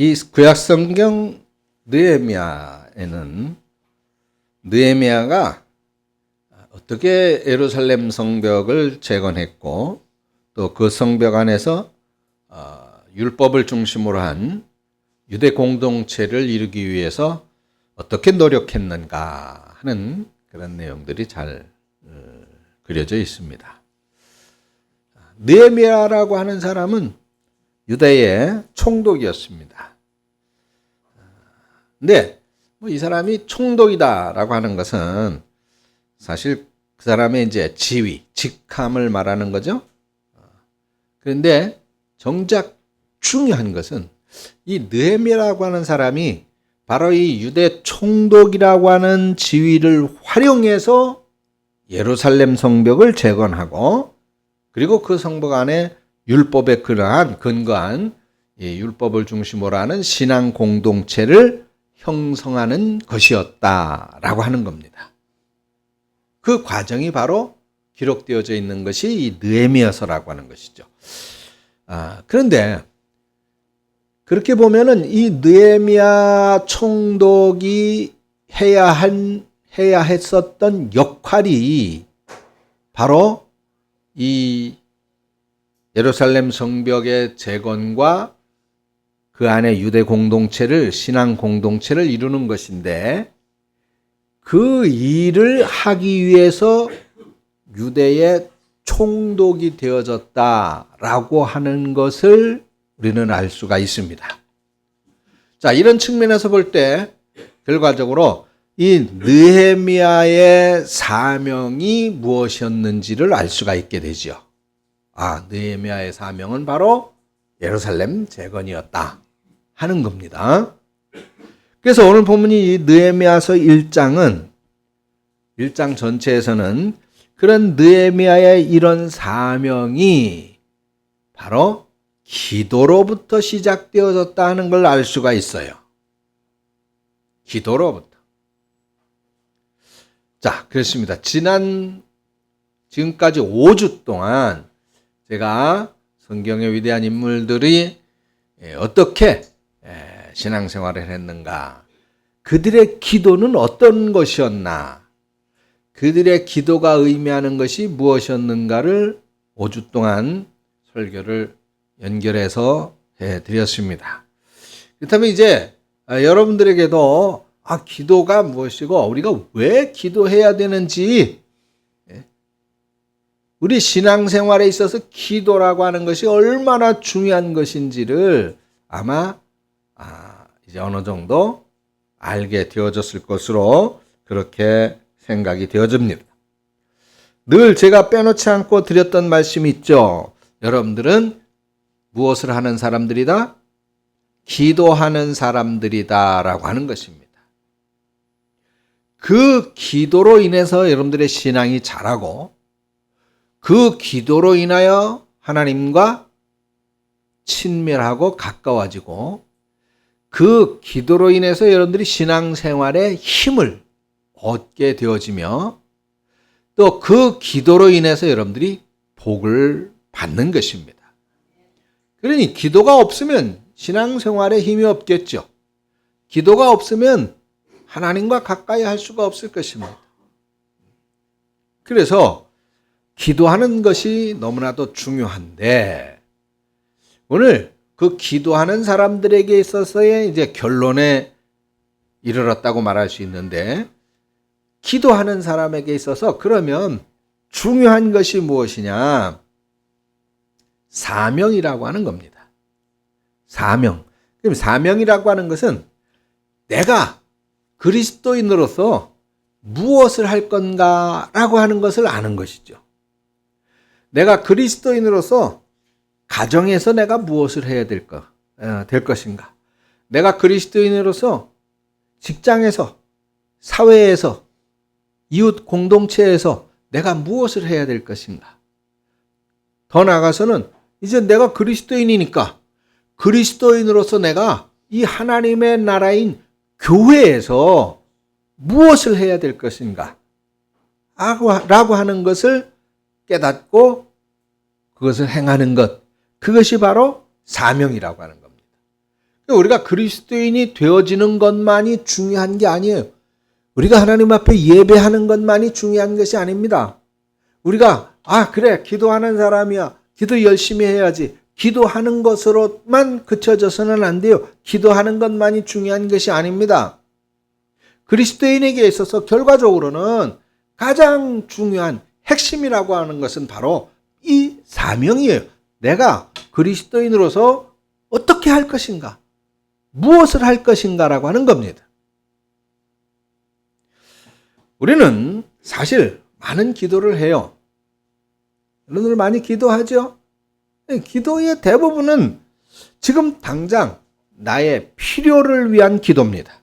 이 구약성경 느헤미야에는 느헤미야가 어떻게 예루살렘 성벽을 재건했고 또 그 성벽 안에서 율법을 중심으로 한 유대 공동체를 이루기 위해서 어떻게 노력했는가 하는 그런 내용들이 잘 그려져 있습니다. 느헤미야라고 하는 사람은 유대의 총독이었습니다. 근데 이 사람이 총독이다라고 하는 것은 사실 그 사람의 이제 지위, 직함을 말하는 거죠. 그런데 정작 중요한 것은 이 느헤미야라고 하는 사람이 바로 이 유대 총독이라고 하는 지위를 활용해서 예루살렘 성벽을 재건하고 그리고 그 성벽 안에 율법에 근거한 율법을 중심으로 하는 신앙 공동체를 형성하는 것이었다라고 하는 겁니다. 그 과정이 바로 기록되어져 있는 것이 이 느헤미야서라고 하는 것이죠. 그런데 그렇게 보면은 이 느헤미야 총독이 해야 했었던 역할이 바로 이 예루살렘 성벽의 재건과 그 안에 유대 공동체를, 신앙 공동체를 이루는 것인데 그 일을 하기 위해서 유대의 총독이 되어졌다라고 하는 것을 우리는 알 수가 있습니다. 자, 이런 측면에서 볼 때 결과적으로 이 느헤미야의 사명이 무엇이었는지를 알 수가 있게 되죠. 느헤미야의 사명은 바로 예루살렘 재건이었다 하는 겁니다. 그래서 오늘 본문이 이 느헤미야서 1장 전체에서는 그런 느헤미야의 이런 사명이 바로 기도로부터 시작되어졌다 하는 걸 알 수가 있어요. 기도로부터. 자, 그렇습니다. 지금까지 5주 동안 제가 성경의 위대한 인물들이 어떻게 신앙생활을 했는가, 그들의 기도는 어떤 것이었나, 그들의 기도가 의미하는 것이 무엇이었는가를 5주 동안 설교를 연결해서 해드렸습니다. 그렇다면 이제 여러분들에게도 기도가 무엇이고 우리가 왜 기도해야 되는지, 우리 신앙생활에 있어서 기도라고 하는 것이 얼마나 중요한 것인지를 아마 이제 어느 정도 알게 되어졌을 것으로 그렇게 생각이 되어집니다. 늘 제가 빼놓지 않고 드렸던 말씀이 있죠. 여러분들은 무엇을 하는 사람들이다? 기도하는 사람들이다라고 하는 것입니다. 그 기도로 인해서 여러분들의 신앙이 자라고 그 기도로 인하여 하나님과 친밀하고 가까워지고 그 기도로 인해서 여러분들이 신앙생활에 힘을 얻게 되어지며 또 그 기도로 인해서 여러분들이 복을 받는 것입니다. 그러니 기도가 없으면 신앙생활에 힘이 없겠죠. 기도가 없으면 하나님과 가까이 할 수가 없을 것입니다. 그래서 기도하는 것이 너무나도 중요한데 오늘 그 기도하는 사람들에게 있어서의 이제 결론에 이르렀다고 말할 수 있는데 기도하는 사람에게 있어서 그러면 중요한 것이 무엇이냐? 사명이라고 하는 겁니다. 사명. 그럼 사명이라고 하는 것은 내가 그리스도인으로서 무엇을 할 건가라고 하는 것을 아는 것이죠. 내가 그리스도인으로서 가정에서 내가 무엇을 해야 될 것인가? 내가 그리스도인으로서 직장에서, 사회에서, 이웃 공동체에서 내가 무엇을 해야 될 것인가? 더 나아가서는 이제 내가 그리스도인이니까 그리스도인으로서 내가 이 하나님의 나라인 교회에서 무엇을 해야 될 것인가? 라고 하는 것을 깨닫고 그것을 행하는 것, 그것이 바로 사명이라고 하는 겁니다. 우리가 그리스도인이 되어지는 것만이 중요한 게 아니에요. 우리가 하나님 앞에 예배하는 것만이 중요한 것이 아닙니다. 우리가 그래 기도하는 사람이야. 기도 열심히 해야지. 기도하는 것으로만 그쳐져서는 안 돼요. 기도하는 것만이 중요한 것이 아닙니다. 그리스도인에게 있어서 결과적으로는 가장 중요한 핵심이라고 하는 것은 바로 이 사명이에요. 내가 그리스도인으로서 어떻게 할 것인가, 무엇을 할 것인가라고 하는 겁니다. 우리는 사실 많은 기도를 해요. 여러분들 많이 기도하죠? 기도의 대부분은 지금 당장 나의 필요를 위한 기도입니다.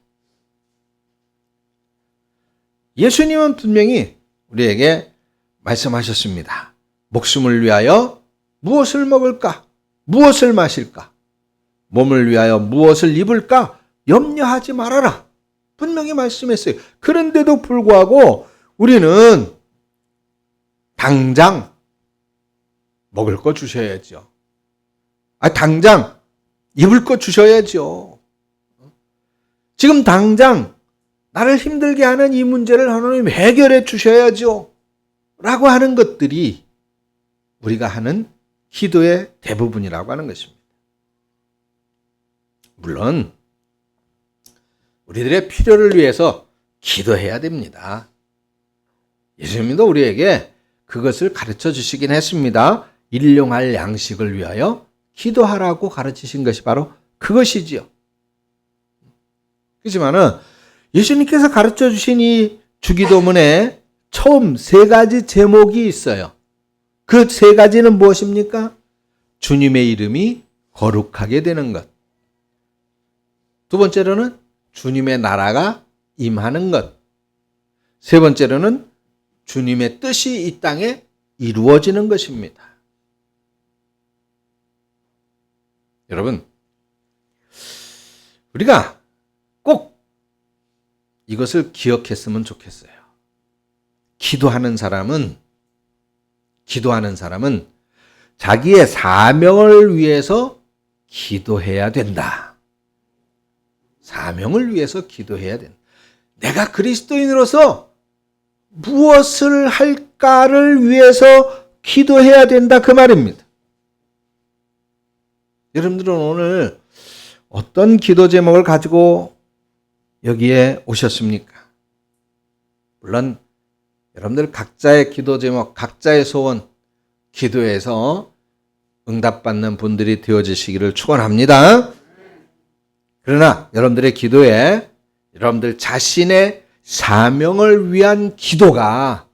예수님은 분명히 우리에게 말씀하셨습니다. 목숨을 위하여 무엇을 먹을까? 무엇을 마실까? 몸을 위하여 무엇을 입을까? 염려하지 말아라. 분명히 말씀했어요. 그런데도 불구하고 우리는 당장 먹을 거 주셔야죠. 당장 입을 거 주셔야죠. 지금 당장 나를 힘들게 하는 이 문제를 하나님 해결해 주셔야죠. 라고 하는 것들이 우리가 하는 기도의 대부분이라고 하는 것입니다. 물론 우리들의 필요를 위해서 기도해야 됩니다. 예수님도 우리에게 그것을 가르쳐 주시긴 했습니다. 일용할 양식을 위하여 기도하라고 가르치신 것이 바로 그것이지요. 그렇지만은 예수님께서 가르쳐 주신 이 주기도문에 처음 3가지 제목이 있어요. 그 3가지는 무엇입니까? 주님의 이름이 거룩하게 되는 것. 두 번째로는 주님의 나라가 임하는 것. 세 번째로는 주님의 뜻이 이 땅에 이루어지는 것입니다. 여러분, 우리가 꼭 이것을 기억했으면 좋겠어요. 기도하는 사람은 자기의 사명을 위해서 기도해야 된다. 사명을 위해서 기도해야 된다. 내가 그리스도인으로서 무엇을 할까를 위해서 기도해야 된다. 그 말입니다. 여러분들은 오늘 어떤 기도 제목을 가지고 여기에 오셨습니까? 물론 여러분들 각자의 기도 제목, 각자의 소원, 기도해서 응답받는 분들이 되어지시기를 축원합니다. 그러나 여러분들의 기도에 여러분들 자신의 사명을 위한 기도가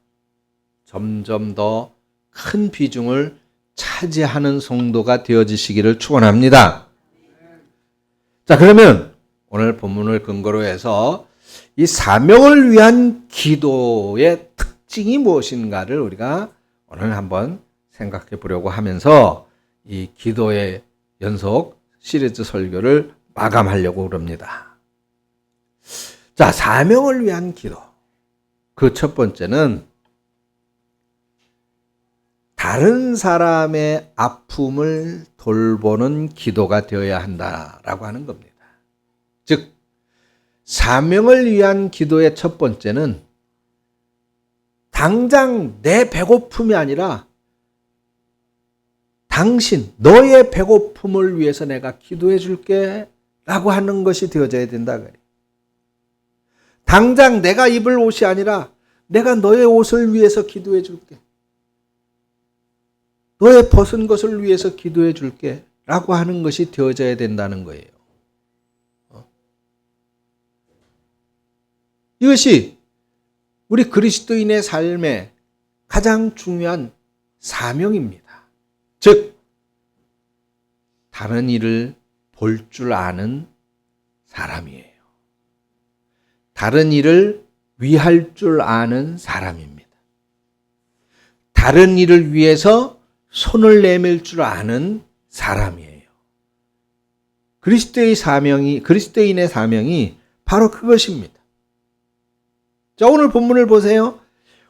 점점 더 큰 비중을 차지하는 성도가 되어지시기를 축원합니다. 자, 그러면 오늘 본문을 근거로 해서 이 사명을 위한 기도의 특징이 무엇인가를 우리가 오늘 한번 생각해 보려고 하면서 이 기도의 연속 시리즈 설교를 마감하려고 그럽니다. 자, 사명을 위한 기도. 그 첫 번째는 다른 사람의 아픔을 돌보는 기도가 되어야 한다라고 하는 겁니다. 즉, 사명을 위한 기도의 첫 번째는 당장 내 배고픔이 아니라 너의 배고픔을 위해서 내가 기도해 줄게 라고 하는 것이 되어져야 된다. 당장 내가 입을 옷이 아니라 내가 너의 옷을 위해서 기도해 줄게. 너의 벗은 것을 위해서 기도해 줄게 라고 하는 것이 되어져야 된다는 거예요. 이것이 우리 그리스도인의 삶의 가장 중요한 사명입니다. 즉, 다른 일을 볼 줄 아는 사람이에요. 다른 일을 위할 줄 아는 사람입니다. 다른 일을 위해서 손을 내밀 줄 아는 사람이에요. 그리스도인의 사명이 바로 그것입니다. 자, 오늘 본문을 보세요.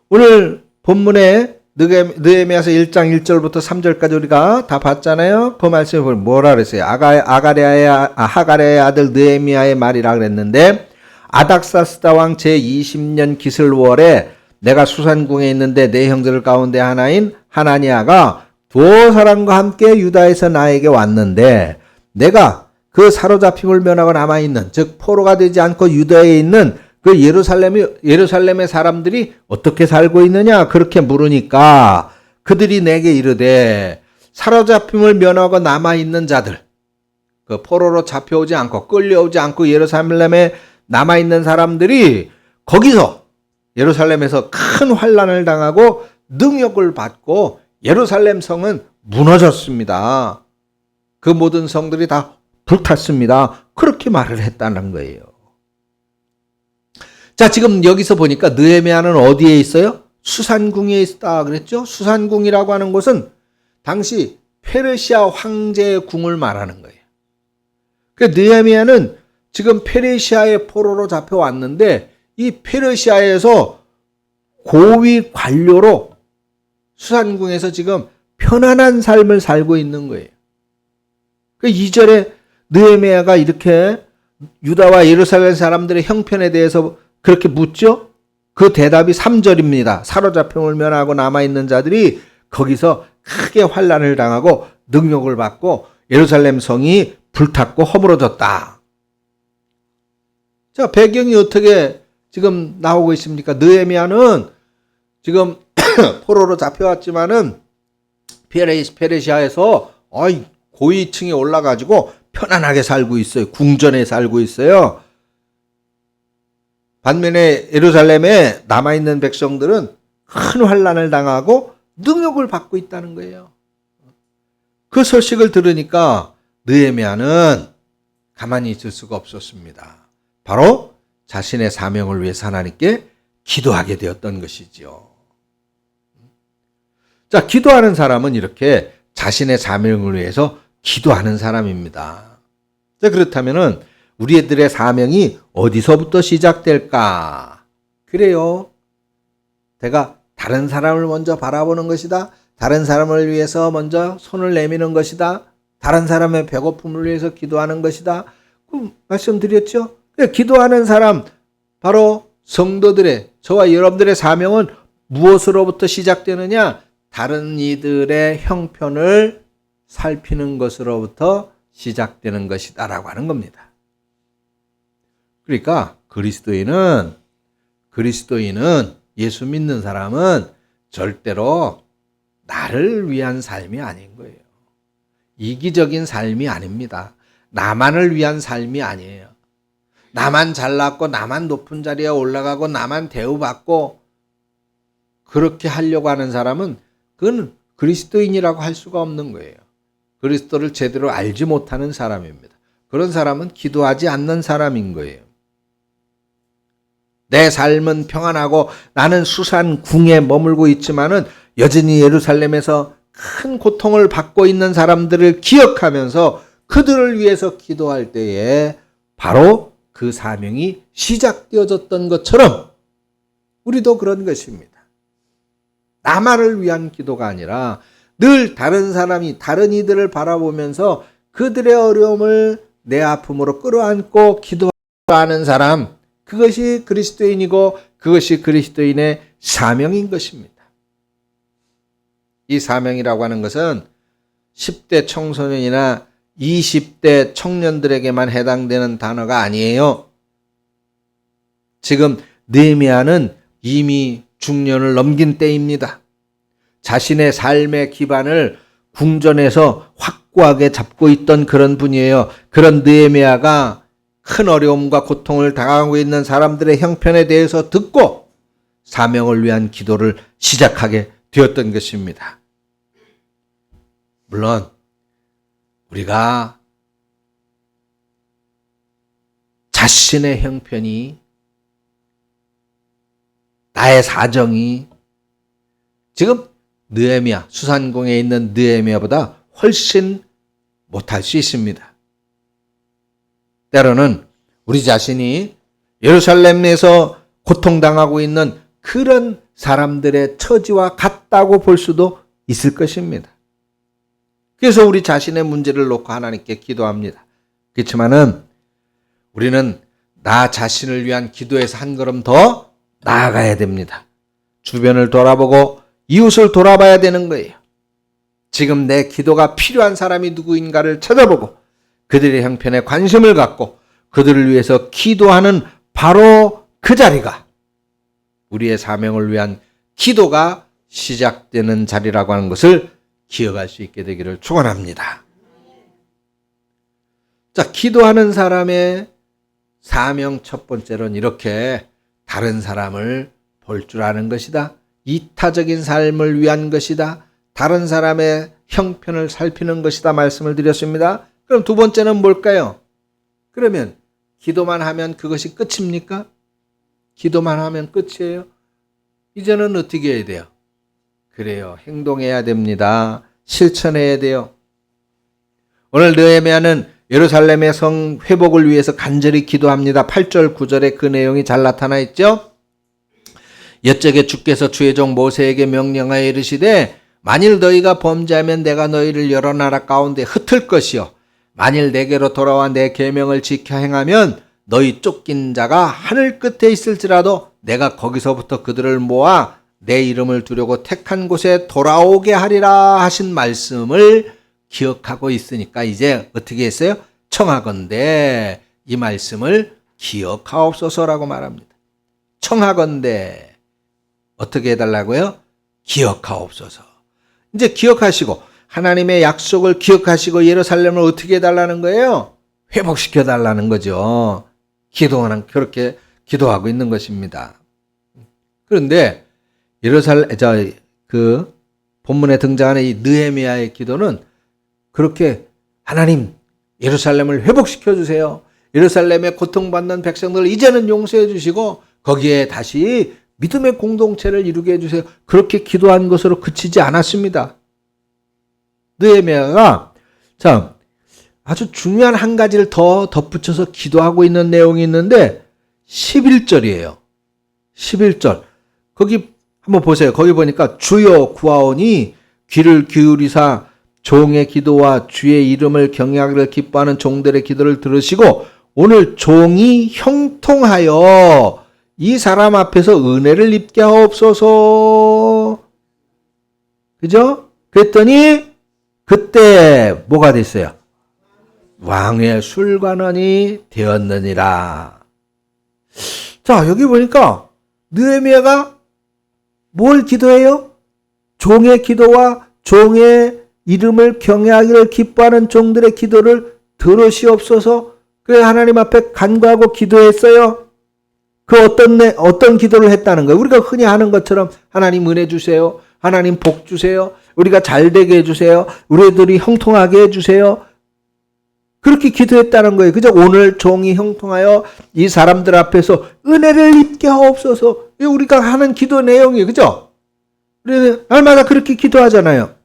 오늘 본문에 느헤미야서 1장 1절부터 3절까지 우리가 다 봤잖아요. 그 말씀에 보면 뭐라 그랬어요? 하가랴의 아들 느헤미야의 말이라 그랬는데, 아닥사스다 왕 제20년 기슬월에 내가 수산궁에 있는데 내 형제들 가운데 하나인 하나니아가 두 사람과 함께 유다에서 나에게 왔는데, 내가 그 사로잡힘을 면하고 남아있는, 즉 포로가 되지 않고 유다에 있는 그 예루살렘의 사람들이 어떻게 살고 있느냐 그렇게 물으니까 그들이 내게 이르되, 사로잡힘을 면하고 남아있는 자들, 그 포로로 잡혀오지 않고 끌려오지 않고 예루살렘에 남아있는 사람들이 거기서 예루살렘에서 큰 환난을 당하고 능욕을 받고 예루살렘 성은 무너졌습니다. 그 모든 성들이 다 불탔습니다. 그렇게 말을 했다는 거예요. 자, 지금 여기서 보니까 느헤미야는 어디에 있어요? 수산궁에 있다 그랬죠? 수산궁이라고 하는 곳은 당시 페르시아 황제의 궁을 말하는 거예요. 그 느헤미야는 지금 페르시아의 포로로 잡혀왔는데, 이 페르시아에서 고위 관료로 수산궁에서 지금 편안한 삶을 살고 있는 거예요. 그 2절에 느헤미야가 이렇게 유다와 예루살렘 사람들의 형편에 대해서 그렇게 묻죠? 그 대답이 3절입니다. 사로잡힘을 면하고 남아있는 자들이 거기서 크게 환난을 당하고 능욕을 받고 예루살렘 성이 불탔고 허물어졌다. 자, 배경이 어떻게 지금 나오고 있습니까? 느헤미야는 지금 포로로 잡혀왔지만은 페르시아에서 고위층에 올라가지고 편안하게 살고 있어요. 궁전에 살고 있어요. 반면에 예루살렘에 남아있는 백성들은 큰 환난을 당하고 능욕을 받고 있다는 거예요. 그 소식을 들으니까 느헤미야는 가만히 있을 수가 없었습니다. 바로 자신의 사명을 위해서 하나님께 기도하게 되었던 것이죠. 자, 기도하는 사람은 이렇게 자신의 사명을 위해서 기도하는 사람입니다. 자, 그렇다면은 우리들의 사명이 어디서부터 시작될까? 그래요. 내가 다른 사람을 먼저 바라보는 것이다. 다른 사람을 위해서 먼저 손을 내미는 것이다. 다른 사람의 배고픔을 위해서 기도하는 것이다. 말씀드렸죠? 기도하는 사람, 바로 성도들의, 저와 여러분들의 사명은 무엇으로부터 시작되느냐? 다른 이들의 형편을 살피는 것으로부터 시작되는 것이다라고 하는 겁니다. 그러니까 그리스도인은 예수 믿는 사람은 절대로 나를 위한 삶이 아닌 거예요. 이기적인 삶이 아닙니다. 나만을 위한 삶이 아니에요. 나만 잘났고 나만 높은 자리에 올라가고 나만 대우받고 그렇게 하려고 하는 사람은 그건 그리스도인이라고 할 수가 없는 거예요. 그리스도를 제대로 알지 못하는 사람입니다. 그런 사람은 기도하지 않는 사람인 거예요. 내 삶은 평안하고 나는 수산궁에 머물고 있지만은 여전히 예루살렘에서 큰 고통을 받고 있는 사람들을 기억하면서 그들을 위해서 기도할 때에 바로 그 사명이 시작되어졌던 것처럼 우리도 그런 것입니다. 나만을 위한 기도가 아니라 늘 다른 사람이, 다른 이들을 바라보면서 그들의 어려움을 내 아픔으로 끌어안고 기도하는 사람, 그것이 그리스도인이고 그것이 그리스도인의 사명인 것입니다. 이 사명이라고 하는 것은 10대 청소년이나 20대 청년들에게만 해당되는 단어가 아니에요. 지금 느헤미야는 이미 중년을 넘긴 때입니다. 자신의 삶의 기반을 궁전에서 확고하게 잡고 있던 그런 분이에요. 그런 느헤미야가 큰 어려움과 고통을 당하고 있는 사람들의 형편에 대해서 듣고 사명을 위한 기도를 시작하게 되었던 것입니다. 물론 우리가 자신의 형편이, 나의 사정이 지금 느헤미야, 수산궁에 있는 느헤미야보다 훨씬 못할 수 있습니다. 때로는 우리 자신이 예루살렘에서 고통당하고 있는 그런 사람들의 처지와 같다고 볼 수도 있을 것입니다. 그래서 우리 자신의 문제를 놓고 하나님께 기도합니다. 그렇지만은 우리는 나 자신을 위한 기도에서 한 걸음 더 나아가야 됩니다. 주변을 돌아보고 이웃을 돌아봐야 되는 거예요. 지금 내 기도가 필요한 사람이 누구인가를 찾아보고 그들의 형편에 관심을 갖고 그들을 위해서 기도하는 바로 그 자리가 우리의 사명을 위한 기도가 시작되는 자리라고 하는 것을 기억할 수 있게 되기를 축원합니다. 자, 기도하는 사람의 사명 첫 번째로는 이렇게 다른 사람을 볼 줄 아는 것이다. 이타적인 삶을 위한 것이다. 다른 사람의 형편을 살피는 것이다 말씀을 드렸습니다. 그럼 두 번째는 뭘까요? 그러면 기도만 하면 그것이 끝입니까? 기도만 하면 끝이에요? 이제는 어떻게 해야 돼요? 그래요. 행동해야 됩니다. 실천해야 돼요. 오늘 느헤미야는 예루살렘의 성 회복을 위해서 간절히 기도합니다. 8절 9절에 그 내용이 잘 나타나 있죠. 옛적에 주께서 주의 종 모세에게 명령하여 이르시되 만일 너희가 범죄하면 내가 너희를 여러 나라 가운데 흩을 것이요 만일 내게로 돌아와 내 계명을 지켜 행하면 너희 쫓긴 자가 하늘 끝에 있을지라도 내가 거기서부터 그들을 모아 내 이름을 두려고 택한 곳에 돌아오게 하리라 하신 말씀을 기억하고 있으니까 이제 어떻게 했어요? 청하건대 이 말씀을 기억하옵소서라고 말합니다. 청하건대 어떻게 해달라고요? 기억하옵소서. 이제 기억하시고 하나님의 약속을 기억하시고 예루살렘을 어떻게 해달라는 거예요? 회복시켜달라는 거죠. 기도하는 그렇게 기도하고 있는 것입니다. 그런데 그 본문에 등장하는 이 느헤미야의 기도는 그렇게 하나님 예루살렘을 회복시켜 주세요. 예루살렘에 고통받는 백성들을 이제는 용서해 주시고 거기에 다시 믿음의 공동체를 이루게 해주세요. 그렇게 기도한 것으로 그치지 않았습니다. 느헤미야가 자 아주 중요한 한 가지를 더 덧붙여서 기도하고 있는 내용이 있는데 11절이에요. 11절 거기 한번 보세요. 거기 보니까 주여 구하오니 귀를 기울이사 종의 기도와 주의 이름을 경외하기를 기뻐하는 종들의 기도를 들으시고 오늘 종이 형통하여 이 사람 앞에서 은혜를 입게 하옵소서. 그죠? 그랬더니 그때 뭐가 됐어요? 왕의 술관원이 되었느니라. 자, 여기 보니까 느헤미야가 뭘 기도해요? 종의 기도와 종의 이름을 경외하기를 기뻐하는 종들의 기도를 들으시옵소서. 그래 하나님 앞에 간구하고 기도했어요. 그 어떤 기도를 했다는 거예요? 우리가 흔히 하는 것처럼 하나님 은혜 주세요. 하나님 복 주세요. 우리가 잘 되게 해주세요. 우리들이 형통하게 해주세요. 그렇게 기도했다는 거예요. 그죠? 오늘 종이 형통하여 이 사람들 앞에서 은혜를 입게 하옵소서. 이게 우리가 하는 기도 내용이에요. 그죠? 우리는 날마다 그렇게 기도하잖아요.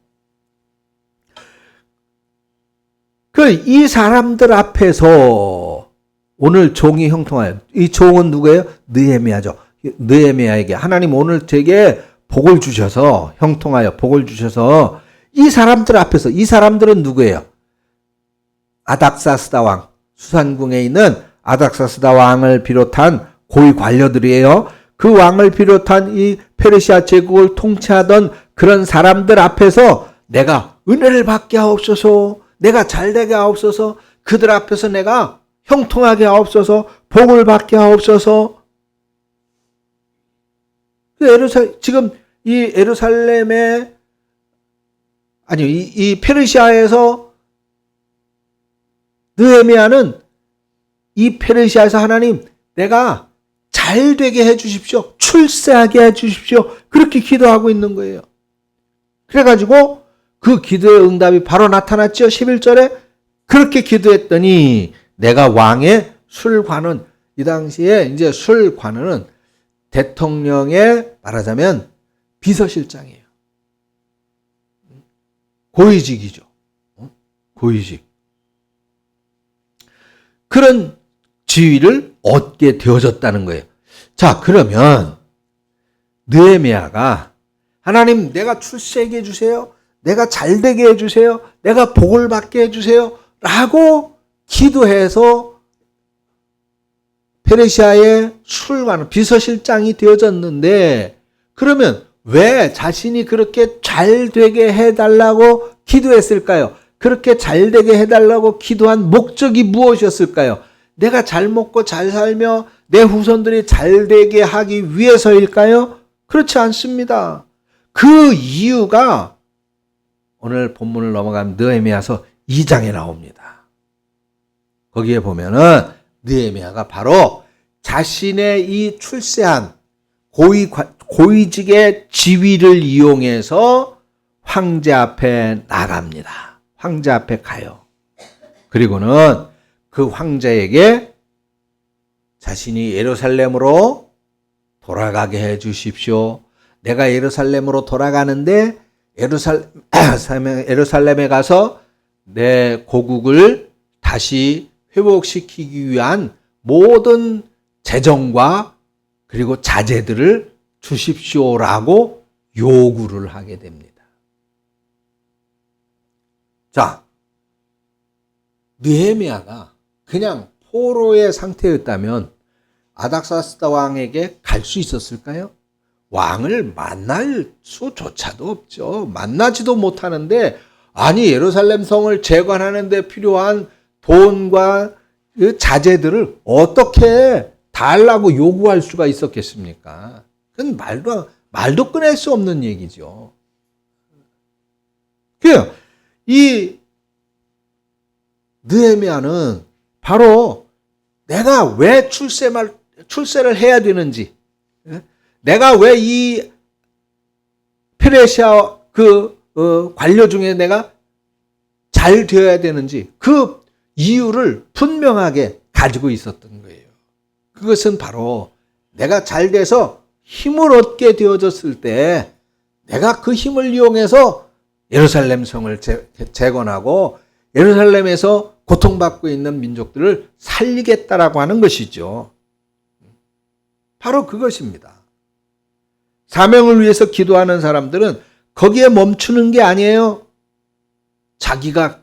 이 사람들 앞에서 오늘 종이 형통하여, 이 종은 누구예요? 느헤미야죠. 느헤미야에게 하나님 오늘 제게 복을 주셔서 형통하여 복을 주셔서 이 사람들 앞에서, 이 사람들은 누구예요? 아닥사스다 왕, 수산궁에 있는 아닥사스다 왕을 비롯한 고위 관료들이에요. 그 왕을 비롯한 이 페르시아 제국을 통치하던 그런 사람들 앞에서 내가 은혜를 받게 하옵소서, 내가 잘되게 하옵소서, 그들 앞에서 내가 형통하게 하옵소서, 복을 받게 하옵소서. 지금 이 예루살렘에 이 페르시아에서 느헤미야는 이 페르시아에서 하나님 내가 잘 되게 해 주십시오. 출세하게 해 주십시오. 그렇게 기도하고 있는 거예요. 그래가지고 그 기도의 응답이 바로 나타났죠. 11절에 그렇게 기도했더니 내가 왕의 술관원, 이 당시에 이제 술관원은 대통령의 말하자면 비서실장이에요. 고위직이죠. 고위직. 그런 지위를 얻게 되어졌다는 거예요. 자, 그러면 느헤미야가 하나님 내가 출세하게 해주세요. 내가 잘되게 해주세요. 내가 복을 받게 해주세요. 라고 기도해서 페르시아의 술관 비서실장이 되어졌는데 그러면 왜 자신이 그렇게 잘되게 해달라고 기도했을까요? 그렇게 잘되게 해달라고 기도한 목적이 무엇이었을까요? 내가 잘 먹고 잘 살며 내 후손들이 잘되게 하기 위해서일까요? 그렇지 않습니다. 그 이유가 오늘 본문을 넘어가면 느헤미야서 2장에 나옵니다. 거기에 보면은 느헤미야가 바로 자신의 이 출세한 고위직의 지위를 이용해서 황제 앞에 나갑니다. 황제 앞에 가요. 그리고는 그 황제에게 자신이 예루살렘으로 돌아가게 해 주십시오. 내가 예루살렘으로 돌아가는데 예루살렘에 가서 내 고국을 다시 회복시키기 위한 모든 재정과 그리고 자재들을 주십시오라고 요구를 하게 됩니다. 자, 느헤미야가 그냥 포로의 상태였다면 아닥사스다 왕에게 갈 수 있었을까요? 왕을 만날 수조차도 없죠. 만나지도 못하는데 아니 예루살렘 성을 재건하는 데 필요한 돈과 그 자재들을 어떻게 달라고 요구할 수가 있었겠습니까? 그건 말도 꺼낼 수 없는 얘기죠. 이 느헤미야는 바로 내가 왜 출세를 해야 되는지, 내가 왜 이 페르시아 관료 중에 내가 잘 되어야 되는지 그 이유를 분명하게 가지고 있었던 거예요. 그것은 바로 내가 잘 돼서 힘을 얻게 되어졌을 때 내가 그 힘을 이용해서 예루살렘 성을 재건하고 예루살렘에서 고통받고 있는 민족들을 살리겠다라고 하는 것이죠. 바로 그것입니다. 사명을 위해서 기도하는 사람들은 거기에 멈추는 게 아니에요. 자기가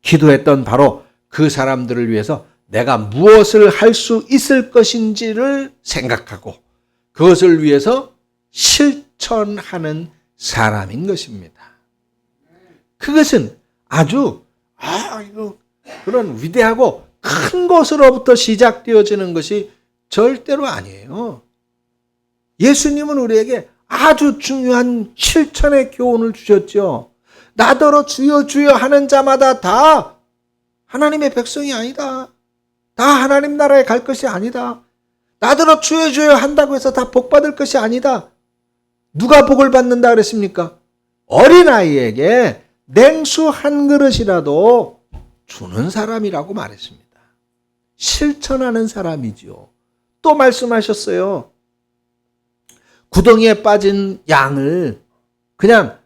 기도했던 바로 그 사람들을 위해서 내가 무엇을 할 수 있을 것인지를 생각하고 그것을 위해서 실천하는 사람인 것입니다. 그것은 아주 그런 위대하고 큰 것으로부터 시작되어지는 것이 절대로 아니에요. 예수님은 우리에게 아주 중요한 실천의 교훈을 주셨죠. 나더러 주여 주여 하는 자마다 다 하나님의 백성이 아니다. 다 하나님 나라에 갈 것이 아니다. 나더러 주여 주여 한다고 해서 다 복 받을 것이 아니다. 누가 복을 받는다 그랬습니까? 어린아이에게 냉수 한 그릇이라도 주는 사람이라고 말했습니다. 실천하는 사람이지요. 또 말씀하셨어요. 구덩이에 빠진 양을 그냥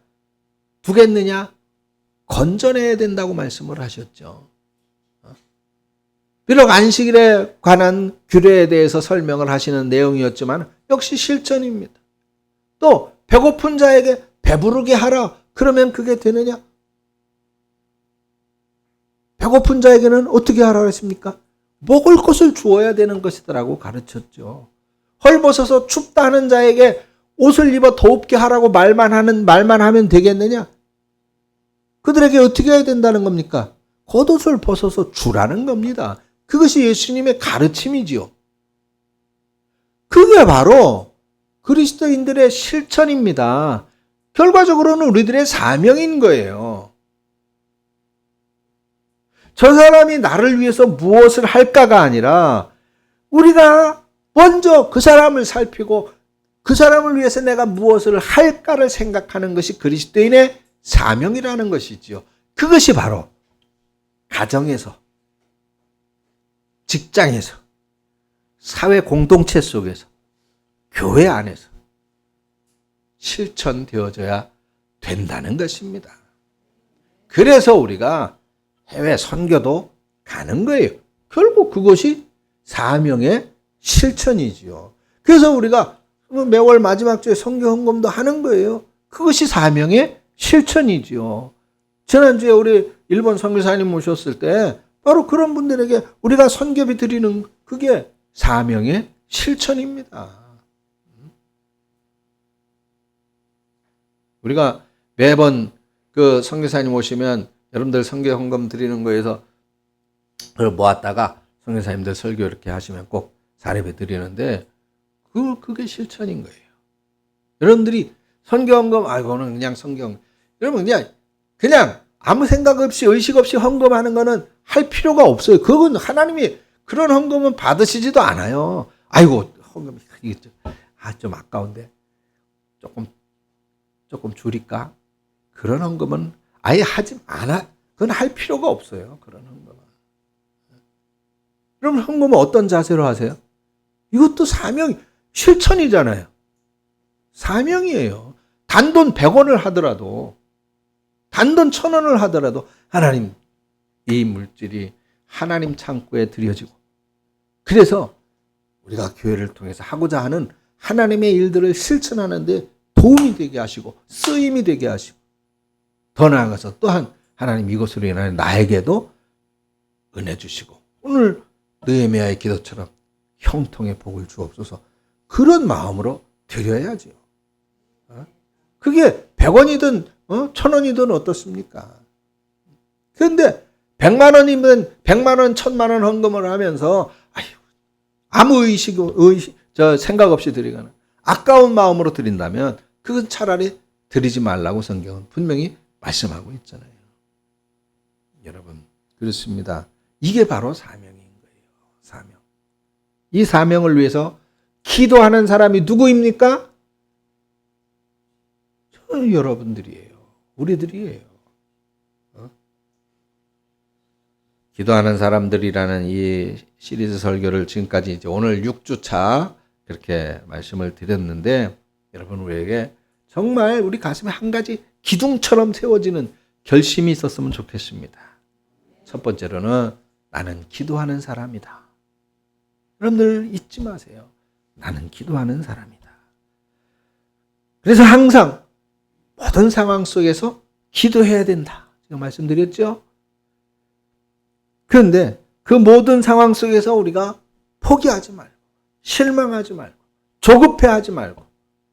두겠느냐? 건져내야 된다고 말씀을 하셨죠. 비록 안식일에 관한 규례에 대해서 설명을 하시는 내용이었지만 역시 실천입니다. 또 배고픈 자에게 배부르게 하라. 그러면 그게 되느냐? 배고픈 자에게는 어떻게 하라고 했습니까? 먹을 것을 주어야 되는 것이더라고 가르쳤죠. 헐벗어서 춥다 하는 자에게 옷을 입어 더웁게 하라고 말만 하면 되겠느냐? 그들에게 어떻게 해야 된다는 겁니까? 겉옷을 벗어서 주라는 겁니다. 그것이 예수님의 가르침이지요. 그게 바로 그리스도인들의 실천입니다. 결과적으로는 우리들의 사명인 거예요. 저 사람이 나를 위해서 무엇을 할까가 아니라 우리가 먼저 그 사람을 살피고 그 사람을 위해서 내가 무엇을 할까를 생각하는 것이 그리스도인의 사명이라는 것이지요. 그것이 바로 가정에서, 직장에서, 사회 공동체 속에서, 교회 안에서 실천되어져야 된다는 것입니다. 그래서 우리가 해외 선교도 가는 거예요. 결국 그것이 사명의 실천이지요. 그래서 우리가 매월 마지막 주에 성교 헌금도 하는 거예요. 그것이 사명의 실천이지요. 지난주에 우리 일본 선교사님 모셨을 때 바로 그런 분들에게 우리가 선교비 드리는 그게 사명의 실천입니다. 우리가 매번 그 선교사님 오시면 여러분들 선교 헌금 드리는 거에서 그걸 모았다가 선교사님들 설교 이렇게 하시면 꼭 사례비 드리는데 그게 실천인 거예요. 여러분들이 선교 헌금, 이거는 그냥 선교, 여러분 그냥 아무 생각 없이 의식 없이 헌금하는 거는 할 필요가 없어요. 그건 하나님이 그런 헌금은 받으시지도 않아요. 아이고 헌금이 좀 아까운데 조금 줄일까? 그런 헌금은 아예 하지 않아. 그건 할 필요가 없어요. 그런 헌금은. 그럼 헌금은 어떤 자세로 하세요? 이것도 실천이잖아요. 사명이에요. 단돈 100원을 하더라도, 단돈 1000원을 하더라도 하나님, 이 물질이 하나님 창고에 들여지고, 그래서 우리가 교회를 통해서 하고자 하는 하나님의 일들을 실천하는데 도움이 되게 하시고 쓰임이 되게 하시고, 더 나아가서 또한 하나님 이것으로 인하여 나에게도 은혜 주시고 오늘 느헤미야의 기도처럼 형통의 복을 주옵소서, 그런 마음으로 드려야죠. 그게 100원이든 1000원이든 어떻습니까? 그런데 100만 원이면 100만 원, 1000만 원 헌금을 하면서 아무 생각 없이 드리거나 아까운 마음으로 드린다면 그건 차라리 드리지 말라고 성경은 분명히 말씀하고 있잖아요. 여러분, 그렇습니다. 이게 바로 사명인 거예요. 사명. 이 사명을 위해서 기도하는 사람이 누구입니까? 여러분들이에요. 우리들이에요. 기도하는 사람들이라는 이 시리즈 설교를 지금까지 이제 오늘 6주차 그렇게 말씀을 드렸는데, 여러분 우리에게 정말 우리 가슴에 한 가지 기둥처럼 세워지는 결심이 있었으면 좋겠습니다. 첫 번째로는 나는 기도하는 사람이다. 여러분들 잊지 마세요. 나는 기도하는 사람이다. 그래서 항상 모든 상황 속에서 기도해야 된다. 제가 말씀드렸죠? 그런데 그 모든 상황 속에서 우리가 포기하지 말고, 실망하지 말고, 조급해하지 말고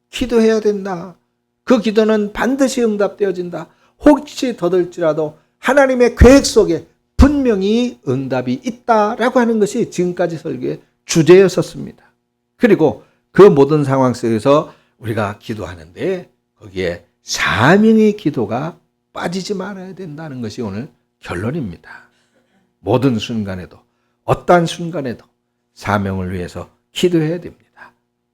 기도해야 된다. 그 기도는 반드시 응답되어진다. 혹시 더될지라도 하나님의 계획 속에 분명히 응답이 있다라고 하는 것이 지금까지 설교의 주제였었습니다. 그리고 그 모든 상황 속에서 우리가 기도하는데 거기에 사명의 기도가 빠지지 말아야 된다는 것이 오늘 결론입니다. 모든 순간에도, 어떠한 순간에도 사명을 위해서 기도해야 됩니다.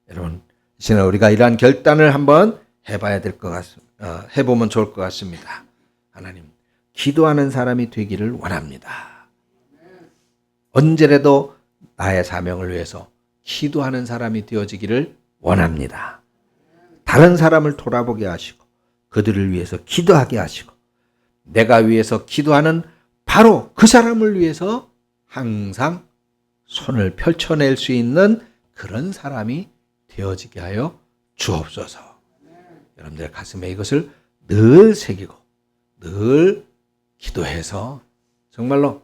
여러분, 이 시간 우리가 이러한 결단을 한번 해봐야 될 것 같습니다. 해보면 좋을 것 같습니다. 하나님, 기도하는 사람이 되기를 원합니다. 언제라도 나의 사명을 위해서 기도하는 사람이 되어지기를 원합니다. 다른 사람을 돌아보게 하시고 그들을 위해서 기도하게 하시고 내가 위해서 기도하는 바로 그 사람을 위해서 항상 손을 펼쳐낼 수 있는 그런 사람이 되어지게 하여 주옵소서. 여러분들 가슴에 이것을 늘 새기고 늘 기도해서 정말로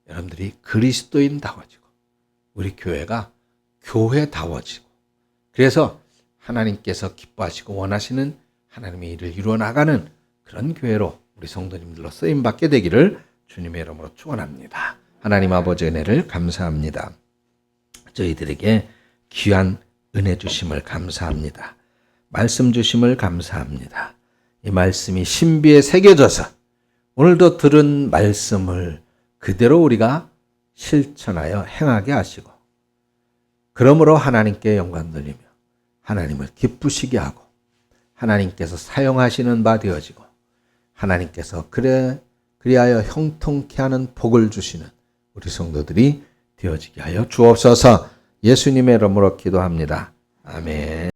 여러분들이 그리스도인다워지고 우리 교회가 교회다워지고, 그래서 하나님께서 기뻐하시고 원하시는 하나님의 일을 이루어 나가는 그런 교회로 우리 성도님들로 쓰임받게 되기를 주님의 이름으로 축원합니다. 하나님 아버지 은혜를 감사합니다. 저희들에게 귀한 은혜 주심을 감사합니다. 말씀 주심을 감사합니다. 이 말씀이 신비에 새겨져서 오늘도 들은 말씀을 그대로 우리가 실천하여 행하게 하시고, 그러므로 하나님께 영광 돌리며 하나님을 기쁘시게 하고 하나님께서 사용하시는 바 되어지고 하나님께서 그리하여 형통케 하는 복을 주시는 우리 성도들이 되어지게 하여 주옵소서. 예수님의 이름으로 기도합니다. 아멘.